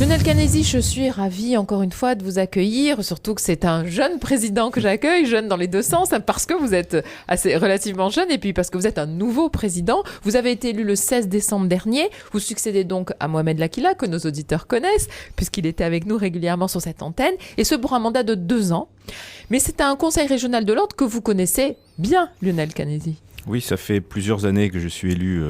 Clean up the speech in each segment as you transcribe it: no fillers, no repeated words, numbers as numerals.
Lionel Canesi, je suis ravie encore une fois de vous accueillir, surtout que c'est un jeune président que j'accueille, jeune dans les deux sens, parce que vous êtes assez relativement jeune et puis parce que vous êtes un nouveau président. Vous avez été élu le 16 décembre dernier, vous succédez donc à Mohamed Lakila, que nos auditeurs connaissent, puisqu'il était avec nous régulièrement sur cette antenne, et ce pour un mandat de 2 ans. Mais c'est un conseil régional de l'ordre que vous connaissez bien, Lionel Canesi. Oui, ça fait plusieurs années que je suis élu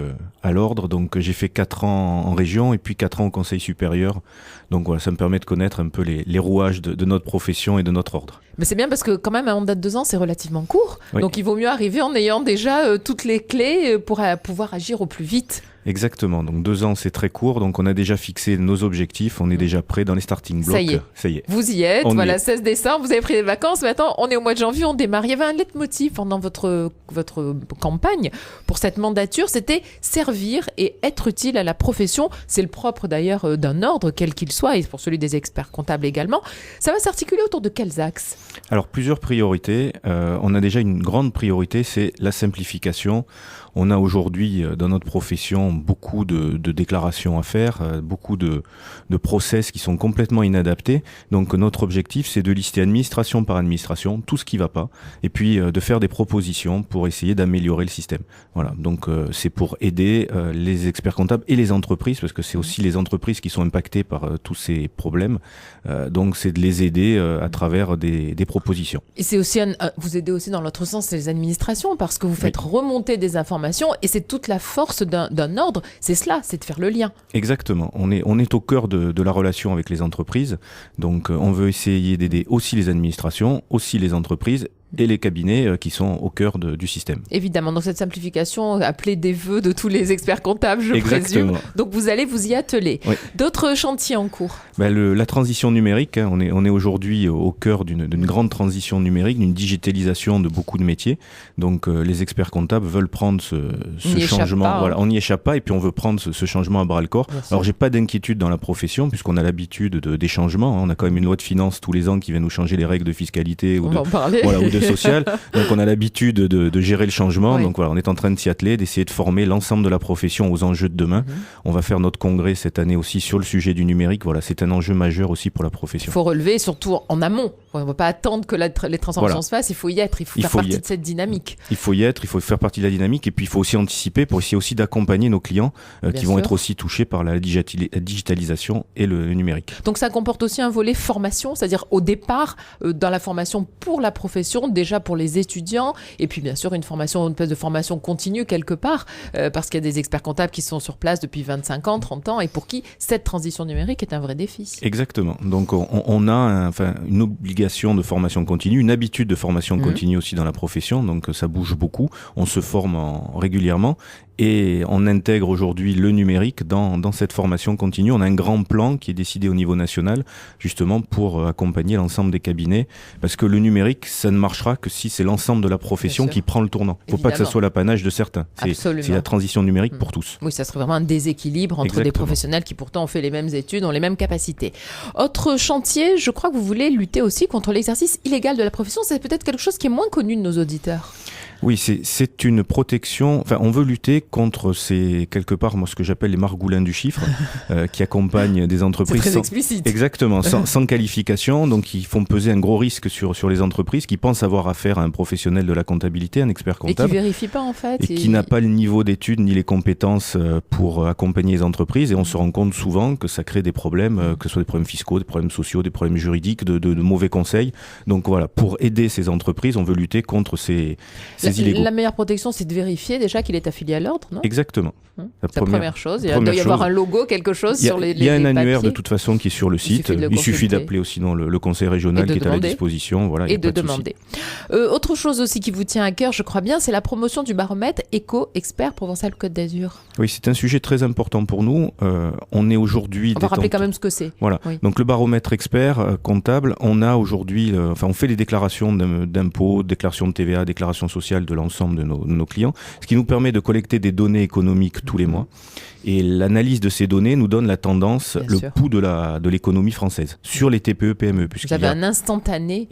à l'ordre, donc j'ai fait 4 ans en région et puis 4 ans au conseil supérieur. Donc voilà, ça me permet de connaître un peu les rouages de notre profession et de notre ordre. Mais c'est bien parce que quand même un mandat de 2 ans, c'est relativement court. Oui. Donc il vaut mieux arriver en ayant déjà toutes les clés pour pouvoir agir au plus vite. Exactement, donc 2 ans c'est très court, donc on a déjà fixé nos objectifs, on est déjà prêt dans les starting blocks. Ça y est. Vous y êtes, voilà, 16 décembre, vous avez pris des vacances, maintenant on est au mois de janvier, on démarre. Il y avait un leitmotiv pendant votre campagne pour cette mandature, c'était servir et être utile à la profession. C'est le propre d'ailleurs d'un ordre, quel qu'il soit, et pour celui des experts comptables également. Ça va s'articuler autour de quels axes ? Alors plusieurs priorités, on a déjà une grande priorité, c'est la simplification. On a aujourd'hui dans notre profession beaucoup de déclarations à faire, beaucoup de process qui sont complètement inadaptés. Donc notre objectif, c'est de lister administration par administration tout ce qui va pas, et puis de faire des propositions pour essayer d'améliorer le système. Voilà, donc c'est pour aider les experts comptables et les entreprises, parce que c'est aussi les entreprises qui sont impactées par tous ces problèmes. Donc c'est de les aider à travers des propositions. Et c'est aussi vous aidez aussi dans l'autre sens, c'est les administrations, parce que vous faites remonter des informations, et c'est toute la force d'un ordre, c'est cela, c'est de faire le lien. Exactement, on est au cœur de la relation avec les entreprises, donc on veut essayer d'aider aussi les administrations, aussi les entreprises, et les cabinets qui sont au cœur du système. Évidemment, donc cette simplification appelée des vœux de tous les experts comptables, je présume. Donc vous allez vous y atteler. Oui. D'autres chantiers en cours ? La transition numérique, on est aujourd'hui au cœur d'une grande transition numérique, d'une digitalisation de beaucoup de métiers. Donc les experts comptables veulent prendre ce changement. Voilà, on n'y échappe pas et puis on veut prendre ce changement à bras le corps. Alors j'ai pas d'inquiétude dans la profession puisqu'on a l'habitude des changements. On a quand même une loi de finances tous les ans qui vient nous changer les règles de fiscalité ou de social, donc on a l'habitude de gérer le changement, oui. Donc voilà, on est en train de s'y atteler, d'essayer de former l'ensemble de la profession aux enjeux de demain. On va faire notre congrès cette année aussi sur le sujet du numérique, voilà, c'est un enjeu majeur aussi pour la profession. Il faut relever, surtout en amont, on ne va pas attendre que les transformations se fassent, il faut y être, il faut faire partie de cette dynamique. Il faut y être, il faut faire partie de la dynamique, et puis il faut aussi anticiper pour essayer aussi d'accompagner nos clients qui vont être aussi touchés par la digitalisation et le numérique. Donc ça comporte aussi un volet formation, c'est-à-dire au départ, dans la formation pour la profession, déjà pour les étudiants, et puis bien sûr une espèce de formation continue quelque part, parce qu'il y a des experts comptables qui sont sur place depuis 25 ans, 30 ans, et pour qui cette transition numérique est un vrai défi. Exactement. Donc on a une obligation de formation continue, une habitude de formation continue aussi dans la profession, donc ça bouge beaucoup, on se forme régulièrement. Et on intègre aujourd'hui le numérique dans cette formation continue. On a un grand plan qui est décidé au niveau national, justement pour accompagner l'ensemble des cabinets, parce que le numérique, ça ne marchera que si c'est l'ensemble de la profession qui prend le tournant. Il ne faut pas que ça soit l'apanage de certains. C'est la transition numérique pour tous. Oui, ça serait vraiment un déséquilibre entre des professionnels qui pourtant ont fait les mêmes études, ont les mêmes capacités. Autre chantier, je crois que vous voulez lutter aussi contre l'exercice illégal de la profession. C'est peut-être quelque chose qui est moins connu de nos auditeurs. Oui, c'est une protection. Enfin, on veut lutter contre quelque part, moi, ce que j'appelle les margoulins du chiffre, qui accompagnent des entreprises. C'est très explicite. Exactement, sans qualification, donc ils font peser un gros risque sur les entreprises qui pensent avoir affaire à un professionnel de la comptabilité, un expert comptable. Et qui vérifie pas en fait. Et qui n'a pas le niveau d'études ni les compétences pour accompagner les entreprises. Et on se rend compte souvent que ça crée des problèmes, que ce soit des problèmes fiscaux, des problèmes sociaux, des problèmes juridiques, de mauvais conseils. Donc voilà, pour aider ces entreprises, on veut lutter contre ces illégaux. La meilleure protection, c'est de vérifier déjà qu'il est affilié à l'ordre, non ? Exactement. C'est la première chose. Il doit y avoir un logo, quelque chose sur les Il y a un annuaire papiers. De toute façon qui est sur le site. Il suffit d'appeler aussi le conseil régional qui est à la disposition. Voilà, et de demander. Autre chose aussi qui vous tient à cœur, je crois bien, c'est la promotion du baromètre Éco-Expert Provençal-Côte d'Azur. Oui, c'est un sujet très important pour nous. On est aujourd'hui... On va rappeler quand même ce que c'est. Voilà. Oui. Donc le baromètre expert comptable, on a aujourd'hui... on fait les déclarations d'impôts, déclaration de TVA, déclaration sociale, mensuel de l'ensemble de nos clients, ce qui nous permet de collecter des données économiques tous les mois. Et l'analyse de ces données nous donne la tendance, pouls de l'économie française sur les TPE-PME. Vous avez un instantané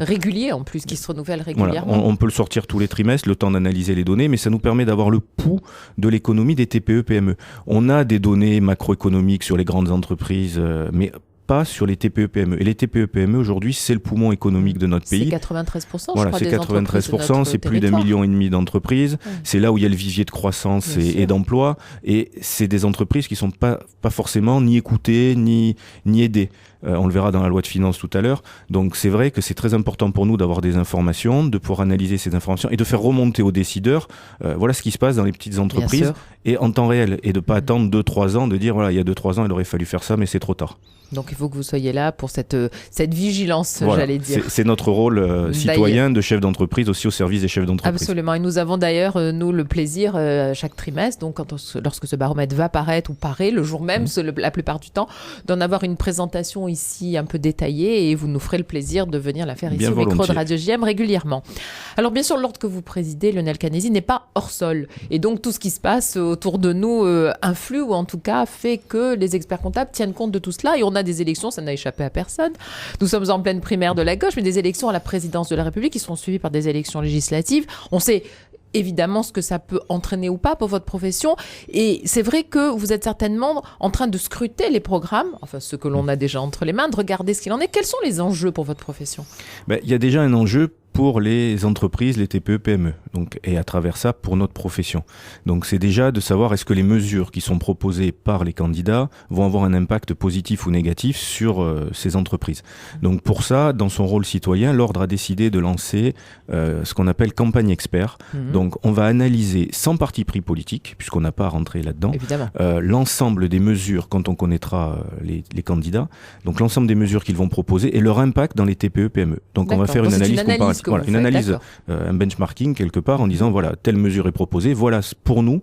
régulier en plus qui se renouvelle régulièrement. Voilà, on peut le sortir tous les trimestres, le temps d'analyser les données, mais ça nous permet d'avoir le pouls de l'économie des TPE-PME. On a des données macroéconomiques sur les grandes entreprises, mais pas sur les TPE-PME. Et les TPE-PME, aujourd'hui, c'est le poumon économique de notre pays. C'est 93%, voilà, c'est 93%, c'est plus d'1,5 million d'entreprises. C'est là où il y a le vivier de croissance et d'emploi. Et c'est des entreprises qui sont pas forcément ni écoutées, ni aidées. On le verra dans la loi de finances tout à l'heure. Donc c'est vrai que c'est très important pour nous d'avoir des informations, de pouvoir analyser ces informations et de faire remonter aux décideurs voilà ce qui se passe dans les petites entreprises et en temps réel. Et de ne pas attendre 2-3 ans, de dire voilà, il y a 2-3 ans, il aurait fallu faire ça, mais c'est trop tard. Donc il faut que vous soyez là pour cette vigilance, j'allais dire. C'est notre rôle citoyen de chef d'entreprise aussi au service des chefs d'entreprise. Absolument. Et nous avons d'ailleurs, nous, le plaisir chaque trimestre, donc lorsque ce baromètre va paraître ou paraît, le jour même, la plupart du temps, d'en avoir une présentation ici un peu détaillée et vous nous ferez le plaisir de venir la faire ici au micro de Radio JM régulièrement. Alors bien sûr, l'ordre que vous présidez, Lionel Canesi, n'est pas hors sol. Et donc tout ce qui se passe autour de nous influe ou en tout cas fait que les experts comptables tiennent compte de tout cela. Et on a des élections, ça n'a échappé à personne. Nous sommes en pleine primaire de la gauche, mais des élections à la présidence de la République qui seront suivies par des élections législatives. On sait évidemment ce que ça peut entraîner ou pas pour votre profession. Et c'est vrai que vous êtes certainement en train de scruter les programmes, enfin ceux que l'on a déjà entre les mains, de regarder ce qu'il en est. Quels sont les enjeux pour votre profession ? Il y a déjà un enjeu pour les entreprises, les TPE-PME, donc, et à travers ça, pour notre profession. Donc c'est déjà de savoir est-ce que les mesures qui sont proposées par les candidats vont avoir un impact positif ou négatif sur ces entreprises. Donc pour ça, dans son rôle citoyen, l'Ordre a décidé de lancer ce qu'on appelle campagne expert. Donc on va analyser sans parti pris politique, puisqu'on n'a pas à rentrer là-dedans, l'ensemble des mesures quand on connaîtra les candidats, donc l'ensemble des mesures qu'ils vont proposer et leur impact dans les TPE-PME. Donc on va faire une analyse comparative. Voilà, une analyse, un benchmarking quelque part en disant voilà, telle mesure est proposée, voilà pour nous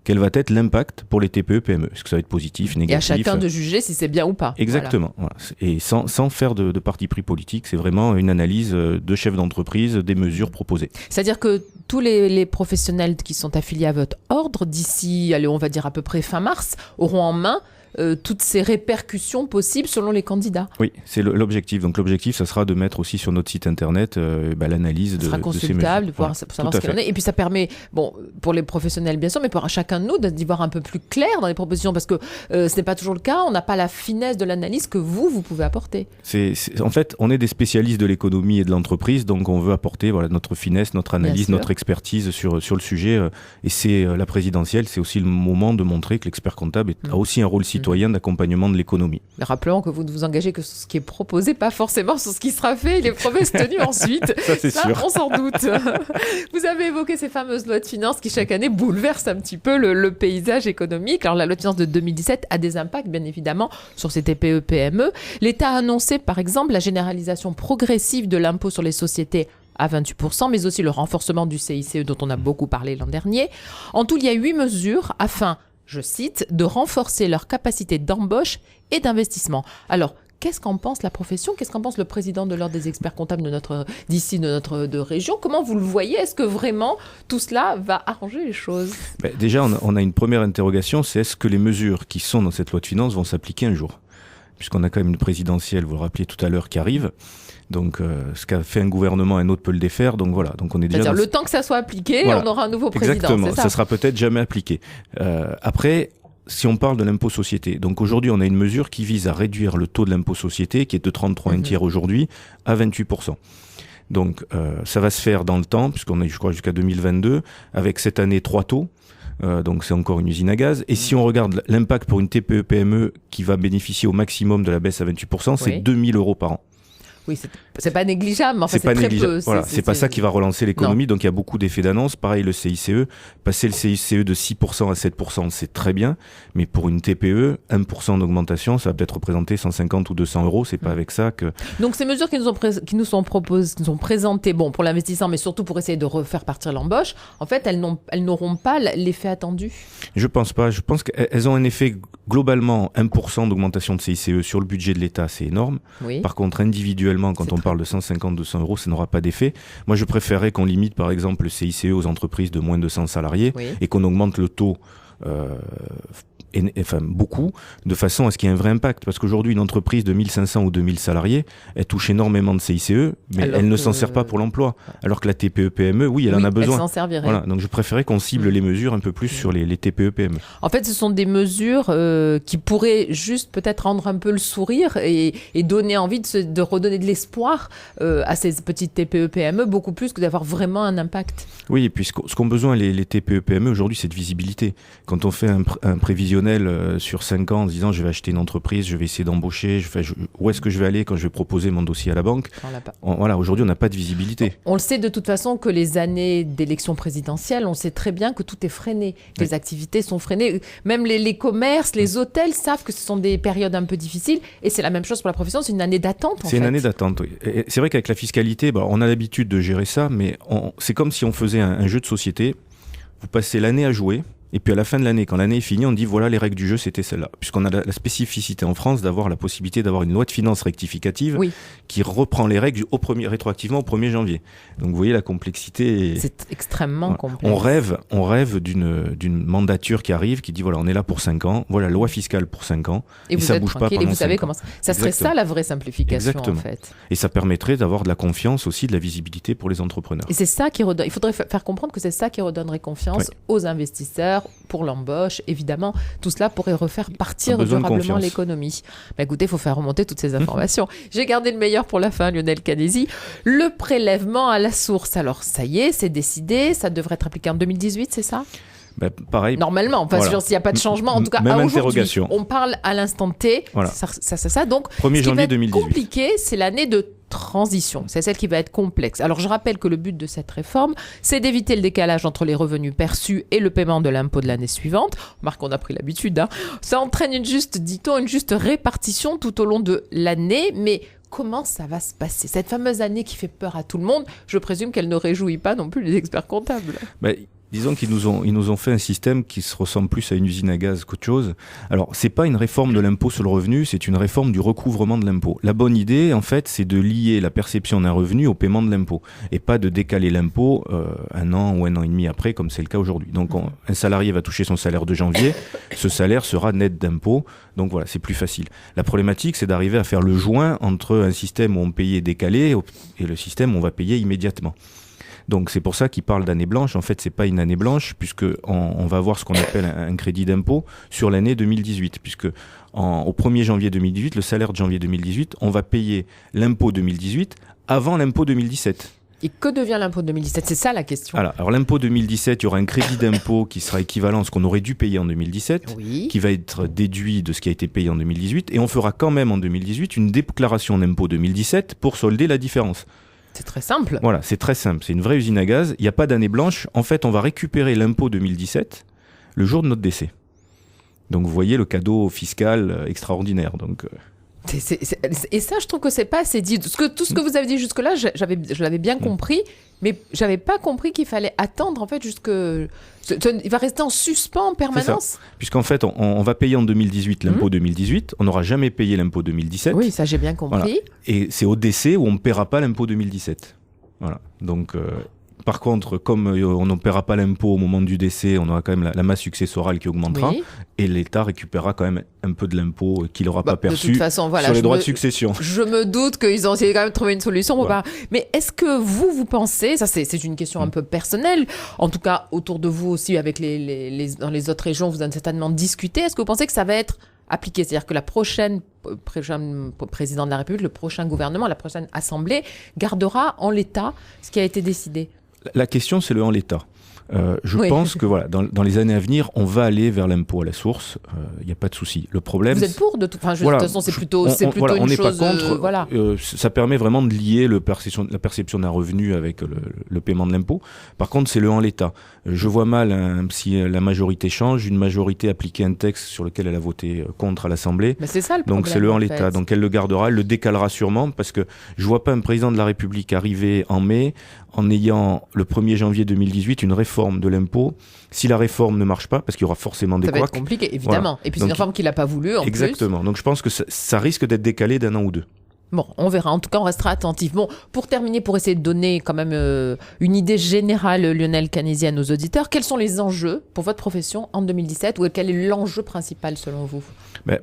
quel va être l'impact pour les TPE-PME. Est-ce que ça va être positif, négatif ? Et à chacun de juger si c'est bien ou pas. Exactement. Voilà. Et sans faire de parti pris politique, c'est vraiment une analyse de chef d'entreprise des mesures proposées. C'est-à-dire que tous les professionnels qui sont affiliés à votre ordre, d'ici, allez, on va dire à peu près fin mars, auront en main toutes ces répercussions possibles selon les candidats. Oui, c'est l'objectif. Donc l'objectif, ça sera de mettre aussi sur notre site internet l'analyse de ces mesures. Ce sera consultable, de pouvoir savoir ce qu'il en est. Et puis ça permet, bon, pour les professionnels bien sûr, mais pour chacun de nous d'y voir un peu plus clair dans les propositions, parce que ce n'est pas toujours le cas. On n'a pas la finesse de l'analyse que vous pouvez apporter. En fait, on est des spécialistes de l'économie et de l'entreprise, donc on veut apporter notre finesse, notre analyse, notre expertise sur le sujet. Et c'est la présidentielle, c'est aussi le moment de montrer que l'expert comptable a aussi un rôle citoyen d'accompagnement de l'économie. Mais rappelons que vous ne vous engagez que sur ce qui est proposé, pas forcément sur ce qui sera fait et les promesses tenues ensuite. Ça, c'est sûr. On s'en doute. Vous avez évoqué ces fameuses lois de finances qui, chaque année, bouleversent un petit peu le paysage économique. Alors, la loi de finances de 2017 a des impacts, bien évidemment, sur ces TPE-PME. L'État a annoncé, par exemple, la généralisation progressive de l'impôt sur les sociétés à 28%, mais aussi le renforcement du CICE dont on a beaucoup parlé l'an dernier. En tout, il y a 8 mesures afin, je cite, de renforcer leur capacité d'embauche et d'investissement. Alors, qu'est-ce qu'en pense la profession ? Qu'est-ce qu'en pense le président de l'Ordre des experts comptables de notre région ? Comment vous le voyez ? Est-ce que vraiment tout cela va arranger les choses ? Déjà, on a une première interrogation, c'est est-ce que les mesures qui sont dans cette loi de finances vont s'appliquer un jour ? Puisqu'on a quand même une présidentielle, vous le rappeliez tout à l'heure, qui arrive. Donc, ce qu'a fait un gouvernement, un autre peut le défaire. Donc voilà. Donc on est déjà. C'est-à-dire le temps que ça soit appliqué, on aura un nouveau président. Exactement. C'est ça, ça sera peut-être jamais appliqué. Après, si on parle de l'impôt société, donc aujourd'hui on a une mesure qui vise à réduire le taux de l'impôt société, qui est de 33,1 aujourd'hui, à 28%. Donc ça va se faire dans le temps, puisqu'on est, je crois, jusqu'à 2022, avec cette année 3 taux. Donc c'est encore une usine à gaz. Et si on regarde l'impact pour une TPE-PME qui va bénéficier au maximum de la baisse à 28%, c'est 2 000 € par an. Oui, c'est pas négligeable, mais enfin, c'est très peu. Voilà, c'est pas ça qui va relancer l'économie, donc il y a beaucoup d'effets d'annonce. Pareil, le CICE, passer le CICE de 6% à 7%, c'est très bien, mais pour une TPE, 1% d'augmentation, ça va peut-être représenter 150 ou 200 €, c'est pas avec ça que... Donc ces mesures qui nous sont proposées, qui nous sont présentées, bon, pour l'investissement, mais surtout pour essayer de refaire partir l'embauche, en fait, elles n'auront pas l'effet attendu. Je pense pas, je pense qu'elles ont un effet globalement, 1% d'augmentation de CICE sur le budget de l'État, c'est énorme. Oui. Par contre, individuellement, actuellement, quand on parle de 150-200 euros, ça n'aura pas d'effet. Moi, je préférerais qu'on limite, par exemple, le CICE aux entreprises de moins de 100 salariés et qu'on augmente le taux beaucoup, de façon à ce qu'il y ait un vrai impact. Parce qu'aujourd'hui, une entreprise de 1500 ou 2000 salariés, elle touche énormément de CICE, mais elle ne s'en sert pas pour l'emploi. Alors que la TPE-PME, elle en a besoin. Elle s'en servirait. Voilà. Donc je préférais qu'on cible les mesures un peu plus sur les TPE-PME. En fait, ce sont des mesures qui pourraient juste peut-être rendre un peu le sourire et donner envie de redonner de l'espoir à ces petites TPE-PME, beaucoup plus que d'avoir vraiment un impact. Oui, et puis ce qu'ont besoin les TPE-PME aujourd'hui, c'est de visibilité. Quand on fait un prévisionnel sur 5 ans en se disant je vais acheter une entreprise, je vais essayer d'embaucher, où est-ce que je vais aller quand je vais proposer mon dossier à la banque, voilà, aujourd'hui on n'a pas de visibilité. On le sait de toute façon que les années d'élection présidentielle, on sait très bien que tout est freiné, que les activités sont freinées, même les commerces, les hôtels savent que ce sont des périodes un peu difficiles et c'est la même chose pour la profession, c'est une année d'attente C'est une année d'attente, oui. Et c'est vrai qu'avec la fiscalité, on a l'habitude de gérer ça, mais c'est comme si on faisait un jeu de société, vous passez l'année à jouer. Et puis à la fin de l'année, quand l'année est finie, on dit voilà, les règles du jeu, c'était celle-là. Puisqu'on a la spécificité en France d'avoir la possibilité d'avoir une loi de finances rectificative qui reprend les règles rétroactivement au 1er janvier. Donc vous voyez la complexité. C'est extrêmement complexe. On rêve d'une mandature qui arrive, qui dit voilà, on est là pour 5 ans, voilà, loi fiscale pour 5 ans. Et ça bouge pas pendant 5 ans. Et vous savez comment ça serait ça la vraie simplification. Exactement. En fait. Et ça permettrait d'avoir de la confiance aussi, de la visibilité pour les entrepreneurs. Et c'est ça qui redonne. Il faudrait faire comprendre que c'est ça qui redonnerait confiance aux investisseurs, pour l'embauche, évidemment. Tout cela pourrait refaire partir durablement l'économie. Écoutez, il faut faire remonter toutes ces informations. J'ai gardé le meilleur pour la fin, Lionel Canesi. Le prélèvement à la source. Alors, ça y est, c'est décidé. Ça devrait être appliqué en 2018, c'est ça ? Pareil. Normalement, enfin, s'il n'y a pas de changement, en tout cas, même à aujourd'hui, interrogation. on parle à l'instant T. Voilà. Ça. Donc, 1er janvier 2018. Ce qui va être compliqué, c'est l'année de transition. C'est celle qui va être complexe. Alors, je rappelle que le but de cette réforme, c'est d'éviter le décalage entre les revenus perçus et le paiement de l'impôt de l'année suivante. Remarque, on a pris l'habitude. Ça entraîne une juste répartition tout au long de l'année, mais comment ça va se passer ? Cette fameuse année qui fait peur à tout le monde, je présume qu'elle ne réjouit pas non plus les experts comptables. Disons qu'ils nous ont fait un système qui se ressemble plus à une usine à gaz qu'autre chose. Alors, c'est pas une réforme de l'impôt sur le revenu, c'est une réforme du recouvrement de l'impôt. La bonne idée, en fait, c'est de lier la perception d'un revenu au paiement de l'impôt et pas de décaler l'impôt 1 an ou 1 an et demi après, comme c'est le cas aujourd'hui. Donc, un salarié va toucher son salaire de janvier, ce salaire sera net d'impôt. Donc voilà, c'est plus facile. La problématique, c'est d'arriver à faire le joint entre un système où on payait décalé et le système où on va payer immédiatement. Donc c'est pour ça qu'ils parlent d'année blanche. En fait, c'est pas une année blanche puisque on va avoir ce qu'on appelle un crédit d'impôt sur l'année 2018. Puisque au 1er janvier 2018, le salaire de janvier 2018, on va payer l'impôt 2018 avant l'impôt 2017. Et que devient l'impôt 2017 ? C'est ça la question. Alors l'impôt 2017, il y aura un crédit d'impôt qui sera équivalent à ce qu'on aurait dû payer en 2017, qui va être déduit de ce qui a été payé en 2018. Et on fera quand même en 2018 une déclaration d'impôt 2017 pour solder la différence. C'est très simple. Voilà, c'est très simple. C'est une vraie usine à gaz. Il n'y a pas d'année blanche. En fait, on va récupérer l'impôt 2017 le jour de notre décès. Donc, vous voyez le cadeau fiscal extraordinaire. Donc, Et ça, je trouve que c'est pas assez dit. Tout ce que vous avez dit jusque-là, je l'avais bien compris, mais j'avais pas compris qu'il fallait attendre en fait il va rester en suspens en permanence. Puisqu'en fait, on va payer en 2018 l'impôt 2018, on n'aura jamais payé l'impôt 2017. Oui, ça j'ai bien compris. Voilà. Et c'est au décès où on ne paiera pas l'impôt 2017. Voilà. Donc, par contre, comme on ne paiera pas l'impôt au moment du décès, on aura quand même la masse successorale qui augmentera et l'État récupérera quand même un peu de l'impôt qu'il n'aura pas perçu sur les droits de succession. Je me doute qu'ils ont essayé quand même de trouver une solution. Mais est-ce que vous pensez, ça c'est une question un peu personnelle, en tout cas autour de vous aussi, avec dans les autres régions, vous en avez certainement discuté, est-ce que vous pensez que ça va être appliqué ? C'est-à-dire que la prochaine président de la République, le prochain gouvernement, la prochaine assemblée gardera en l'état ce qui a été décidé ? La question, c'est le en l'état. Je pense que dans les années à venir, on va aller vers l'impôt à la source. Il n'y a pas de souci. Le problème, vous êtes pour de toute façon, c'est plutôt on une chose. On n'est pas contre. Ça permet vraiment de lier la perception d'un revenu avec le paiement de l'impôt. Par contre, c'est le en l'état. Je vois mal si la majorité change, une majorité appliquer un texte sur lequel elle a voté contre à l'Assemblée. Mais c'est ça le problème. Donc c'est le en l'état. Donc elle le gardera, elle le décalera sûrement parce que je vois pas un président de la République arriver en mai en ayant le 1er janvier 2018 une réforme de l'impôt. Si la réforme ne marche pas, parce qu'il y aura forcément des couacs. Ça va être compliqué, évidemment. Voilà. Et puis c'est une réforme qu'il n'a pas voulu, en Exactement. plus. Donc je pense que ça risque d'être décalé d'1 an ou 2. Bon, on verra. En tout cas, on restera attentif. Bon, pour terminer, pour essayer de donner quand même une idée générale, Lionel Canési, à nos auditeurs, quels sont les enjeux pour votre profession en 2017 ou quel est l'enjeu principal selon vous?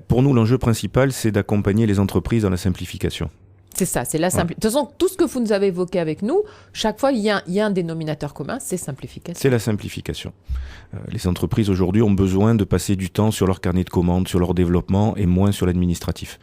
Pour nous, l'enjeu principal, c'est d'accompagner les entreprises dans la simplification. C'est ça, c'est la simplification. De toute façon, tout ce que vous nous avez évoqué avec nous, chaque fois, il y a un dénominateur commun, c'est simplification. C'est la simplification. Les entreprises aujourd'hui ont besoin de passer du temps sur leur carnet de commandes, sur leur développement et moins sur l'administratif.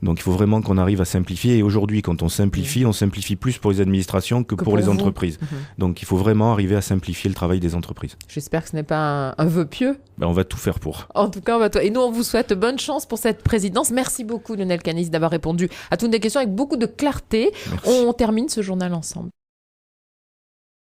Donc il faut vraiment qu'on arrive à simplifier. Et aujourd'hui, quand on simplifie plus pour les administrations que pour les entreprises. Donc il faut vraiment arriver à simplifier le travail des entreprises. J'espère que ce n'est pas un vœu pieux. On va tout faire pour. En tout cas, et nous, on vous souhaite bonne chance pour cette présidence. Merci beaucoup, Lionel Canési, d'avoir répondu à toutes les questions avec beaucoup de clarté. Merci. On termine ce journal ensemble.